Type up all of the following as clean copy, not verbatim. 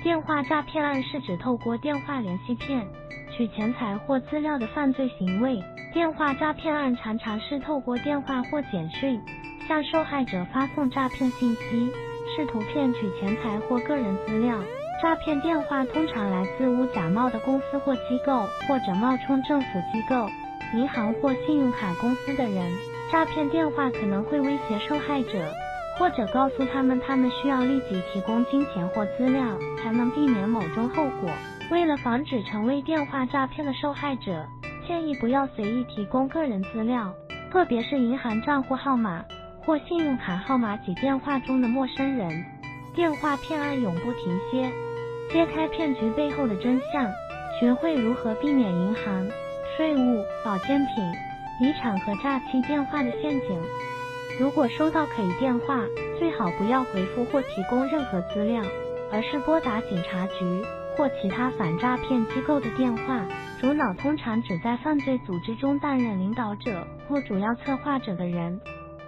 电话诈骗案是指透过电话联系骗取钱财或资料的犯罪行为。电话诈骗案常常是透过电话或简讯向受害者发送诈骗信息，试图骗取钱财或个人资料。诈骗电话通常来自无假冒的公司或机构，或者冒充政府机构、银行或信用卡公司的人。诈骗电话可能会威胁受害者，或者告诉他们需要立即提供金钱或资料，才能避免某种后果。为了防止成为电话诈骗的受害者，建议不要随意提供个人资料，特别是银行账户号码或信用卡号码及电话中的陌生人。电话骗案永不停歇，揭开骗局背后的真相，学会如何避免银行、税务、保健品、遗产和诈欺电话的陷阱。如果收到可疑电话，最好不要回复或提供任何资料，而是拨打警察局或其他反诈骗机构的电话。主脑通常指在犯罪组织中担任领导者或主要策划者的人，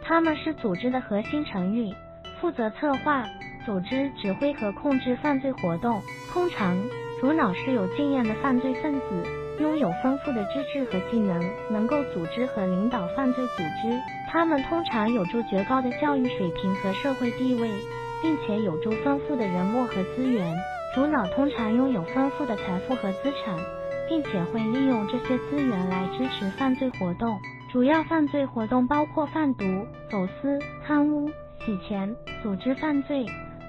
他们是组织的核心成员，负责策划、组织、指挥和控制犯罪活动。通常，主脑是有经验的犯罪分子，拥有丰富的知识和技能，能够组织和领导犯罪组织。他们通常有着绝高的教育水平和社会地位，并且有着丰富的人脉和资源。主脑通常拥有丰富的财富和资产，并且会利用这些资源来支持犯罪活动。主要犯罪活动包括贩毒、走私、贪污、洗钱、组织犯罪、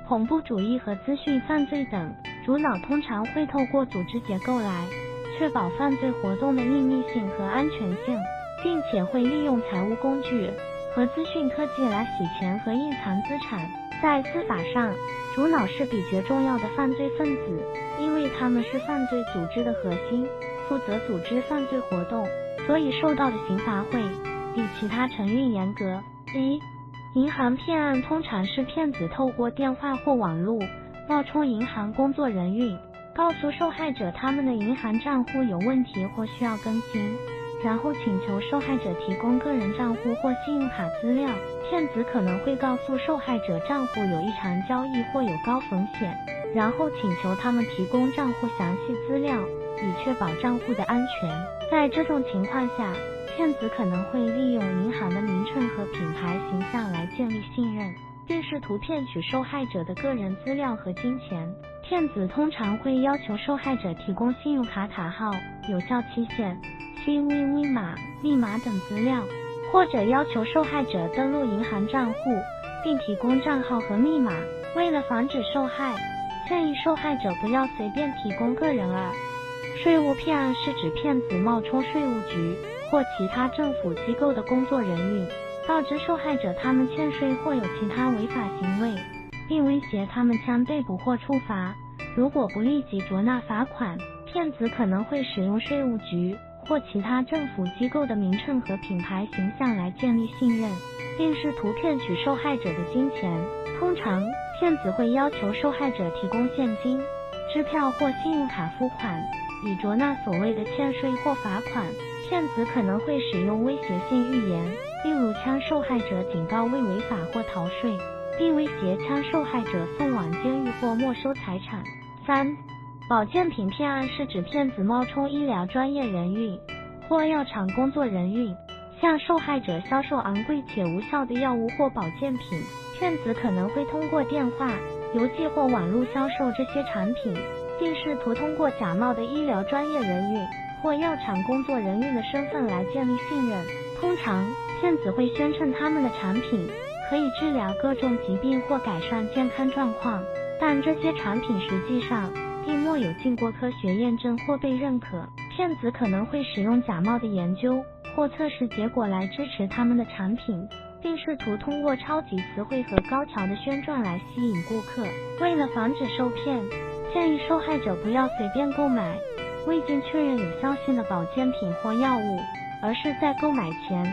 恐怖主义和资讯犯罪等。主脑通常会透过组织结构来确保犯罪活动的秘密性和安全性，并且会利用财务工具和资讯科技来洗钱和隐藏资产。在司法上，主脑是比较重要的犯罪分子，因为他们是犯罪组织的核心，负责组织犯罪活动，所以受到的刑罚会比其他成员严格。银行骗案通常是骗子透过电话或网络冒充银行工作人员，告诉受害者他们的银行账户有问题或需要更新，然后请求受害者提供个人账户或信用卡资料。骗子可能会告诉受害者账户有异常交易或有高风险，然后请求他们提供账户详细资料，以确保账户的安全。在这种情况下，骗子可能会利用银行的名称和品牌形象来建立信任，并试图骗取受害者的个人资料和金钱。骗子通常会要求受害者提供信用卡卡号、有效期限、CVV 码、密码等资料，或者要求受害者登录银行账户并提供账号和密码。为了防止受害，建议受害者不要随便提供个人税务骗案是指骗子冒充税务局或其他政府机构的工作人员，告知受害者他们欠税或有其他违法行为，并威胁他们将被捕或处罚。如果不立即缴纳罚款，骗子可能会使用税务局或其他政府机构的名称和品牌形象来建立信任，并试图骗取受害者的金钱。通常，骗子会要求受害者提供现金、支票或信用卡付款，以缴纳所谓的欠税或罚款。骗子可能会使用威胁性语言，例如将受害者警告为违法或逃税，并威胁将受害者送往监狱或没收财产。保健品骗案是指骗子冒充医疗专业人员或药厂工作人员，向受害者销售昂贵且无效的药物或保健品。骗子可能会通过电话、邮寄或网络销售这些产品，并试图通过假冒的医疗专业人员或药厂工作人员的身份来建立信任。通常，骗子会宣称他们的产品可以治疗各种疾病或改善健康状况，但这些产品实际上并没有经过科学验证或被认可。骗子可能会使用假冒的研究或测试结果来支持他们的产品，并试图通过超级词汇和高调的宣传来吸引顾客。为了防止受骗，建议受害者不要随便购买未经确认有效性的保健品或药物，而是在购买前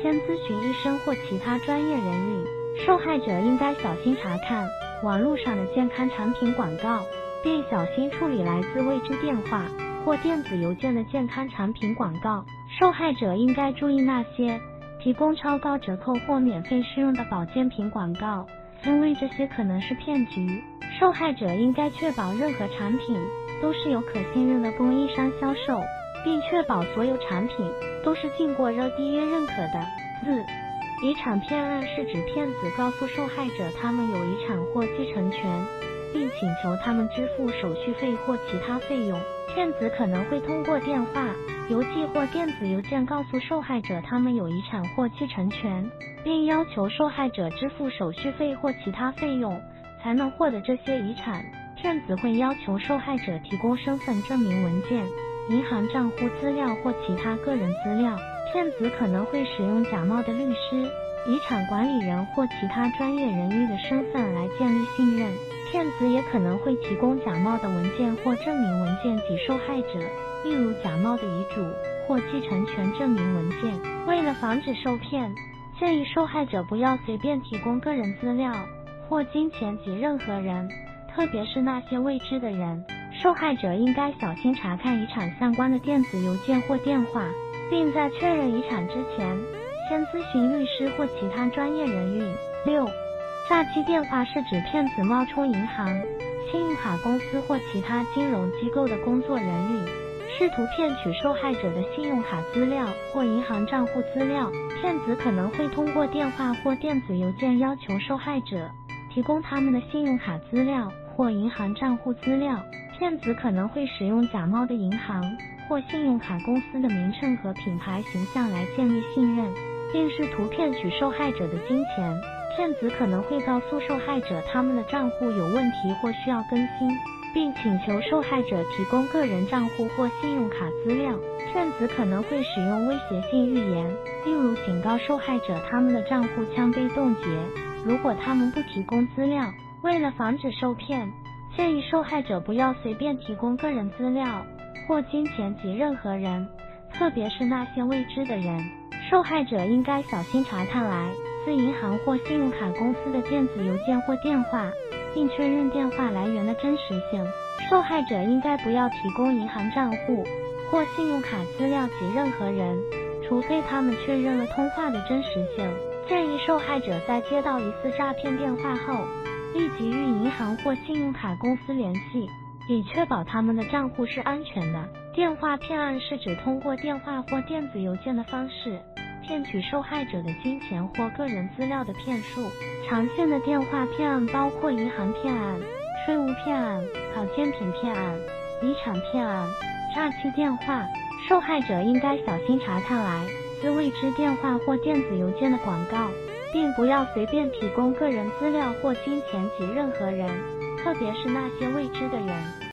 先咨询医生或其他专业人员。受害者应该小心查看网络上的健康产品广告，并小心处理来自未知电话或电子邮件的健康产品广告。受害者应该注意那些提供超高折扣或免费试用的保健品广告，因为这些可能是骗局。受害者应该确保任何产品都是由可信任的供应商销售，并确保所有产品都是经过RDA认可的。4. 遗产骗案是指骗子告诉受害者他们有遗产或继承权，并请求他们支付手续费或其他费用。骗子可能会通过电话、邮寄或电子邮件告诉受害者他们有遗产或继承权，并要求受害者支付手续费或其他费用才能获得这些遗产。骗子会要求受害者提供身份证明文件、银行账户资料或其他个人资料。骗子可能会使用假冒的律师、遗产管理人或其他专业人员的身份来建立信任。骗子也可能会提供假冒的文件或证明文件给受害者，例如假冒的遗嘱或继承权证明文件。为了防止受骗，建议受害者不要随便提供个人资料或金钱给任何人，特别是那些未知的人。受害者应该小心查看遗产相关的电子邮件或电话，并在确认遗产之前，先咨询律师或其他专业人员。6. 诈欺电话是指骗子冒充银行、信用卡公司或其他金融机构的工作人员，试图骗取受害者的信用卡资料或银行账户资料。骗子可能会通过电话或电子邮件要求受害者提供他们的信用卡资料或银行账户资料。骗子可能会使用假冒的银行或信用卡公司的名称和品牌形象来建立信任，并试图骗取受害者的金钱。骗子可能会告诉受害者他们的账户有问题或需要更新，并请求受害者提供个人账户或信用卡资料。骗子可能会使用威胁性语言，例如警告受害者他们的账户将被冻结，如果他们不提供资料。为了防止受骗，建议受害者不要随便提供个人资料或金钱给任何人，特别是那些未知的人。受害者应该小心查看来自银行或信用卡公司的电子邮件或电话，并确认电话来源的真实性。受害者应该不要提供银行账户或信用卡资料给任何人，除非他们确认了通话的真实性。建议受害者在接到疑似诈骗电话后，立即与银行或信用卡公司联系，以确保他们的账户是安全的。电话骗案是指通过电话或电子邮件的方式骗取受害者的金钱或个人资料的骗术。常见的电话骗案包括银行骗案、税务骗案、保健品骗案、遗产骗案、诈欺电话。受害者应该小心查看来自未知电话或电子邮件的广告，并不要随便提供个人资料或金钱给任何人，特别是那些未知的人。